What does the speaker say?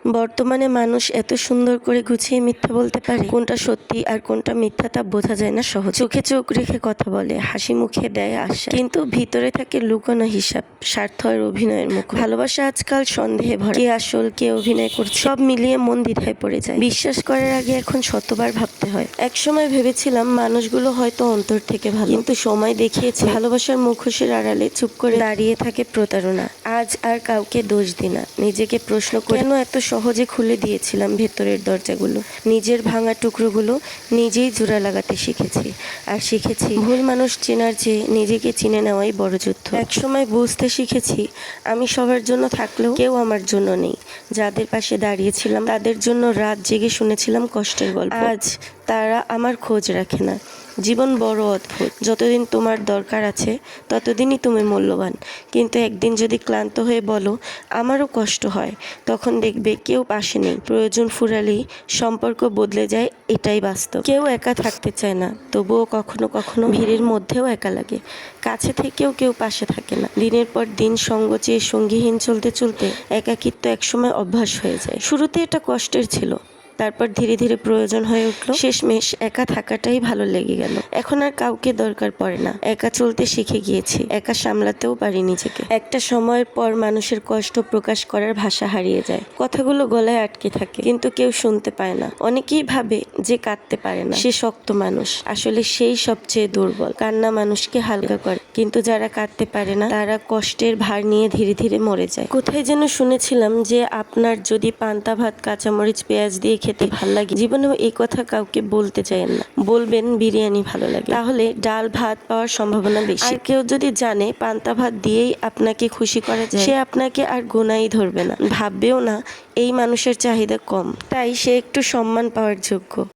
বর্তমানে মানুষ এত সুন্দর করে গুছিয়ে মিথ্যা বলতে পারে, কোনটা সত্যি আর কোনটা মিথ্যা তা বোঝা যায় না সহজ। চোখে চোখ রেখে কথা বলে, হাসি মুখে দেয় আশ্বাস, কিন্তু ভিতরে থাকে লুকানো হিসাব, স্বার্থ আর অভিনয়ের মুখ। ভালোবাসা আজকাল সন্দেহে ভরা, কে আসল কে অভিনয় করছে সব মিলিয়ে মন দ্বিধায় পড়ে যায়। বিশ্বাস করার আগে এখন শতবার ভাবতে হয়। একসময় ভেবেছিলাম মানুষগুলো হয়তো অন্তর থেকে ভালো, কিন্তু সময় দেখিয়েছে ভালোবাসার মুখোশের আড়ালে চুপ করে দাঁড়িয়ে থাকে প্রতারণা। আজ আর কাউকে দোষ দিই না, নিজেকে প্রশ্ন করি কেন এত সহজে খুলে দিয়েছিলাম ভেতরের দরজাগুলো। নিজের ভাঙা টুকরোগুলো নিজেই জোড়া লাগাতে শিখেছি, আর শিখেছি ভুল মানুষ চেনার চেয়ে নিজেকে চিনে নেওয়াই বড় যুদ্ধ। একসময় বুঝতে শিখেছি আমি সবার জন্য থাকলেও কেউ আমার জন্য নেই। যাদের পাশে দাঁড়িয়েছিলাম তাদের জন্য রাত জেগে শুনেছিলাম কষ্টের গল্প, আজ তারা আমার খোঁজ রাখে না। জীবন বড় অদ্ভুত, যতদিন তোমার দরকার আছে ততদিনই তুমি মূল্যবান, কিন্তু একদিন যদি ক্লান্ত হয়ে বলো আমারও কষ্ট হয়, তখন দেখবে কেউ পাশে নেই। প্রয়োজন ফুরালেই সম্পর্ক বদলে যায়, এটাই বাস্তব। কেউ একা থাকতে চায় না, তবুও কখনো কখনো ভিড়ের মধ্যেও একা লাগে। কাছে থেকেও কেউ পাশে থাকে না। দিনের পর দিন সঙ্গ চেয়ে সঙ্গীহীন চলতে চলতে একাকিত্ব একসময় অভ্যাস হয়ে যায়। শুরুতে এটা কষ্টের ছিল, তারপর ধীরে ধীরে প্রয়োজন হয়ে উঠল, শেষমেশ একা থাকাটাই ভালো লেগে গেল। এখন আর কাউকে দরকার পড়ে না, একা চলতে শিখে গিয়েছি, একা সামলাতেও পারি নিজেকে। একটা সময়ের পর মানুষের কষ্ট প্রকাশ করার ভাষা হারিয়ে যায়, কথাগুলো গলায় আটকে থাকে, কিন্তু কেউ শুনতে পায় না। অনেকেই ভাবে যে কাঁদতে পারে না সে শক্ত মানুষ, আসলে সেই সবচেয়ে দুর্বল। কান্না মানুষকে হালকা করে, কিন্তু যারা কাঁদতে পারে না তারা কষ্টের ভার নিয়ে ধীরে ধীরে মরে যায়। কোথায় যেন শুনেছিলাম যে আপনার যদি পান্তা ভাত কাঁচামরিচ পেঁয়াজ দিয়ে খেতে ভালো লাগে, জীবনেও এই কথা কাউকে বলতে চাইেন না, বলবেন বিরিয়ানি ভালো লাগে, তাহলে ডাল ভাত পাওয়ার সম্ভাবনা বেশি। আর কেউ যদি জানে পান্তা ভাত দিয়েই আপনাকে খুশি করা যায়, সে আপনাকে আর গোনাই ধরবে না, ভাববেও না এই মানুষের চাহিদা কম, তাই সে একটু সম্মান পাওয়ার যোগ্য।